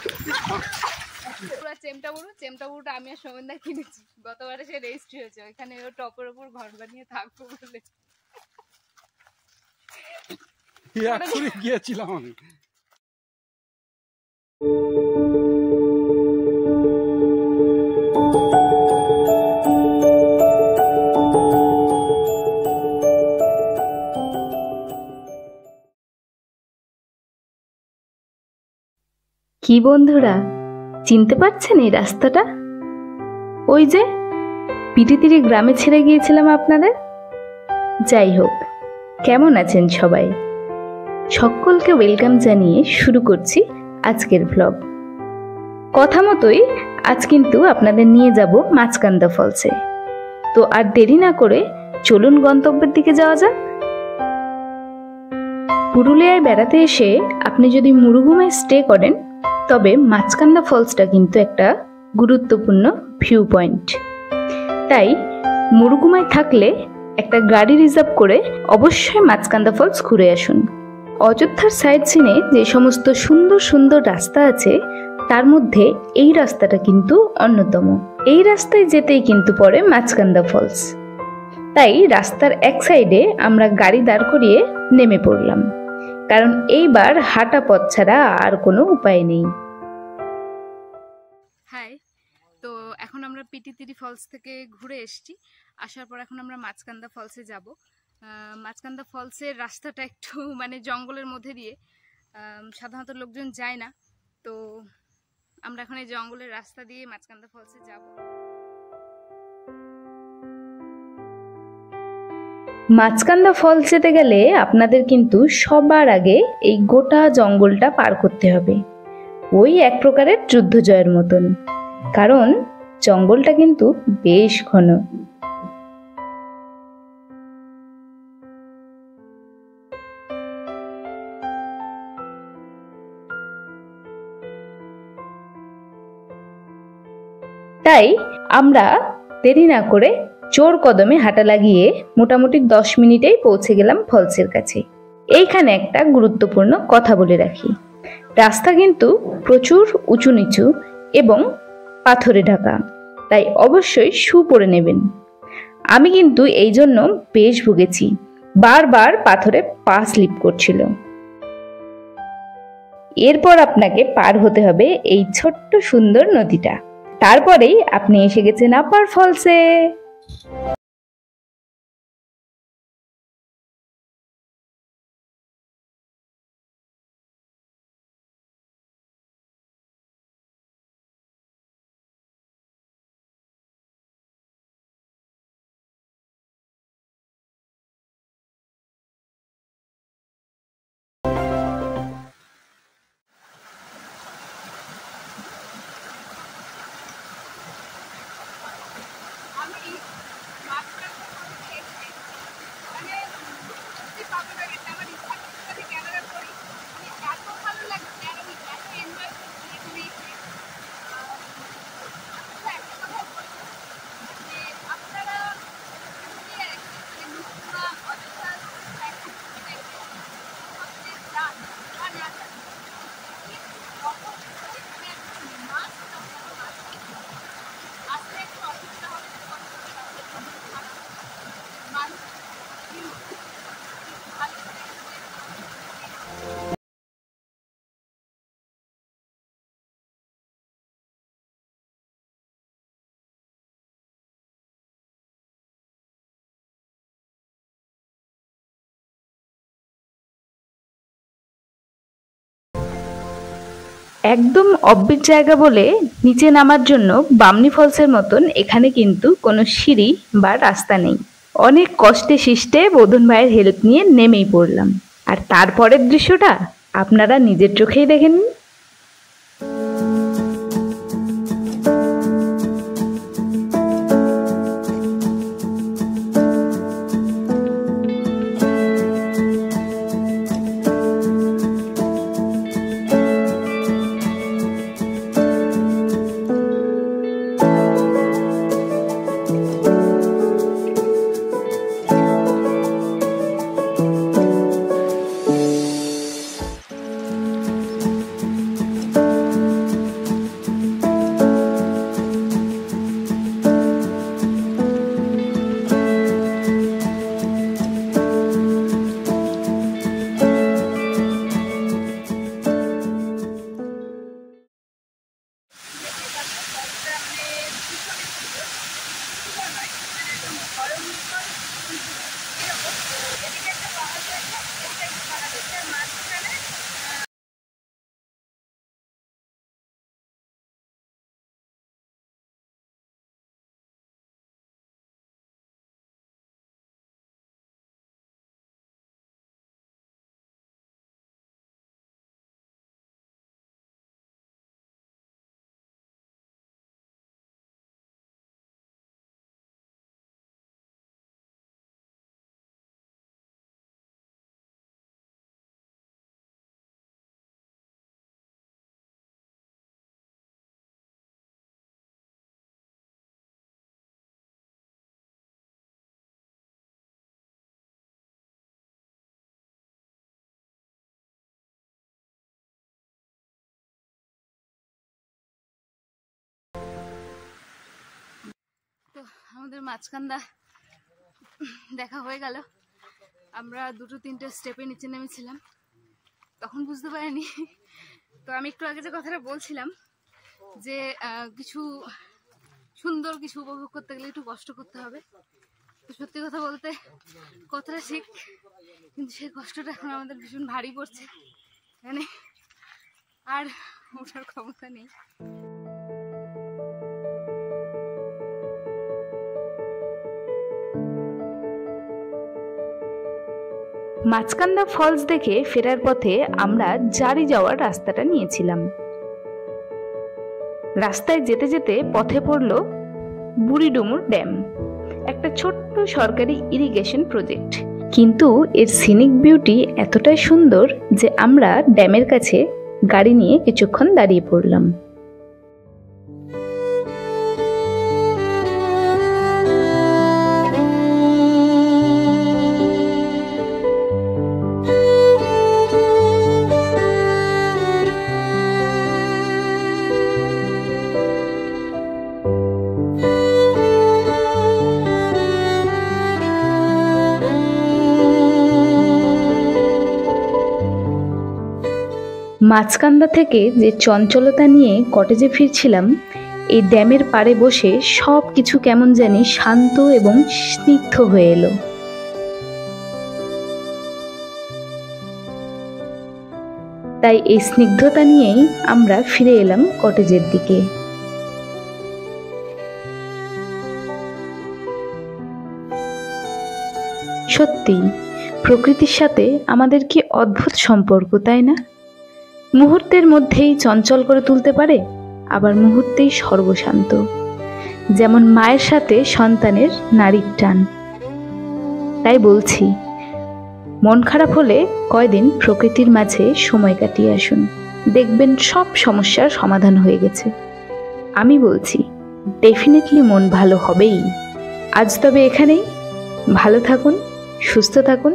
পুরো চেমটা বুড়োটা আমি আর সৌমেনদা কিনেছি, গতবারে সে রেজিস্ট্রি হয়েছে, ওইখানে ও টপের উপর ঘর বানিয়ে থাকবো বলে গিয়েছিলাম আমি। কি বন্ধুরা, চিনতে পারছেন এই রাস্তাটা? ওই যে পিটিতিরি গ্রামে ছেড়ে গিয়েছিলাম আপনাদের। যাই হোক, কেমন আছেন সবাই? সকলকে ওয়েলকাম জানিয়ে শুরু করছি আজকের ভ্লগ। কথা মতোই আজ কিন্তু আপনাদের নিয়ে যাব মাছকান্দা ফলসে। তো আর দেরি না করে চলুন গন্তব্যের দিকে যাওয়া যাক। পুরুলিয়ায় বেড়াতে এসে আপনি যদি মুরুগুমায় স্টে করেন, তবে মাছকান্দা ফলসটা কিন্তু একটা গুরুত্বপূর্ণ ভিউ পয়েন্ট। তাই মুরুগুমায় থাকলে একটা গাড়ি রিজার্ভ করে অবশ্যই মাছকান্দা ফলস ঘুরে আসুন। অযোধ্যার সাইড সিনে যে সমস্ত সুন্দর সুন্দর রাস্তা আছে, তার মধ্যে এই রাস্তাটা কিন্তু অন্যতম। এই রাস্তায় যেতেই কিন্তু পড়ে মাছকান্দা ফলস। তাই রাস্তার এক সাইডে আমরা গাড়ি দাঁড় করিয়ে নেমে পড়লাম, কারণ এইবার হাঁটা পথ ছাড়া আর কোনো উপায় নেই। হাই, তো এখন আমরা পিটিতিরি ফলস থেকে ঘুরে এসেছি। আসার পর এখন আমরা মাছকান্দা ফলসে যাব। মাছকান্দা ফলসের রাস্তাটা একটু মানে জঙ্গলের মধ্যে দিয়ে, সাধারণত লোকজন যায় না। তো আমরা এখন এই জঙ্গলের রাস্তা দিয়ে মাছকান্দা ফলসে যাব। মাছকান্দা ফলস যেতে গেলে আপনাদের কিন্তু সবার আগে এই গোটা জঙ্গলটা পার করতে হবে। ওই এক প্রকারের যুদ্ধ জয়ের মতন, কারণ জঙ্গলটা কিন্তু বেশ ঘন। তাই আমরা দেরি না করে জোর কদমে হাঁটা লাগিয়ে মোটামুটি 10 মিনিটেই পৌঁছে গেলাম ফলসের কাছে। এইখানে একটা গুরুত্বপূর্ণ কথা বলে রাখি, রাস্তা কিন্তু প্রচুর উঁচু নিচু এবং পাথরে ঢাকা, তাই অবশ্যই শু পরে নেবেন। আমি কিন্তু এই জন্য বেশ ভুগেছি, বারবার পাথরে পা স্লিপ করছিল। এরপর আপনাকে পার হতে হবে এই ছোট্ট সুন্দর নদীটা, তারপরেই আপনি এসে গেছেন আপার ফলসে। একদম অব্বিট জায়গা বলে নিচে নামার জন্য বামনি ফলসের মতন এখানে কিন্তু কোনো সিঁড়ি বা রাস্তা নেই। অনেক কষ্টে শিষ্টে বোধন ভাইয়ের হেল্প নিয়ে নেমেই পড়লাম, আর তারপরের দৃশ্যটা আপনারা নিজের চোখেই দেখে নিন। আমাদের মাঝকান্দা দেখা হয়ে গেল। আমরা 2-3টে স্টেপে নিচে নেমেছিলাম, তখন বুঝতে পারিনি। তো আমি একটু আগে যে কথাটা বলছিলাম যে কিছু সুন্দর কিছু উপভোগ করতে গেলে একটু কষ্ট করতে হবে। তো সত্যি কথা বলতে কথাটা ঠিক, কিন্তু সেই কষ্টটা এখন আমাদের ভীষণ ভারী পড়ছে, মানে আর ওঠার ক্ষমতা নেই। মাঝকান্দা ফলস দেখে ফেরার পথে আমরা জারি যাওয়ার রাস্তাটা নিয়েছিলাম। রাস্তায় যেতে যেতে পথে পড়ল বুড়িডুমুর ড্যাম, একটা ছোট্ট সরকারি ইরিগেশন প্রজেক্ট। কিন্তু এর সিনিক বিউটি এতটাই সুন্দর যে আমরা ড্যামের কাছে গাড়ি নিয়ে কিছুক্ষণ দাঁড়িয়ে পড়লাম। মাঝকান্দা থেকে যে চঞ্চলতা নিয়ে কটেজে ফিরছিলাম, এই ড্যামের পাড়ে বসে সব কিছু কেমন জানি শান্ত এবং স্নিগ্ধ হয়ে এলো। তাই এই স্নিগ্ধতা নিয়েই আমরা ফিরে এলাম কটেজের দিকে। সত্যি প্রকৃতির সাথে আমাদের কি অদ্ভুত সম্পর্ক, তাই না? মুহূর্তের মধ্যেই চঞ্চল করে তুলতে পারে, আবার মুহূর্তেই সর্বশান্ত, যেমন মায়ের সাথে সন্তানের নারীর টান। তাই বলছি, মন খারাপ হলে কয়দিন প্রকৃতির মাঝে সময় কাটিয়ে আসুন, দেখবেন সব সমস্যার সমাধান হয়ে গেছে। আমি বলছি, ডেফিনেটলি মন ভালো হবেই। আজ তবে এখানেই, ভালো থাকুন, সুস্থ থাকুন,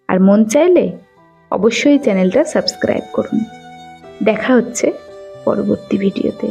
আর মন চাইলে অবশ্যই চ্যানেলটা সাবস্ক্রাইব করুন। দেখা হচ্ছে পরবর্তী ভিডিওতে।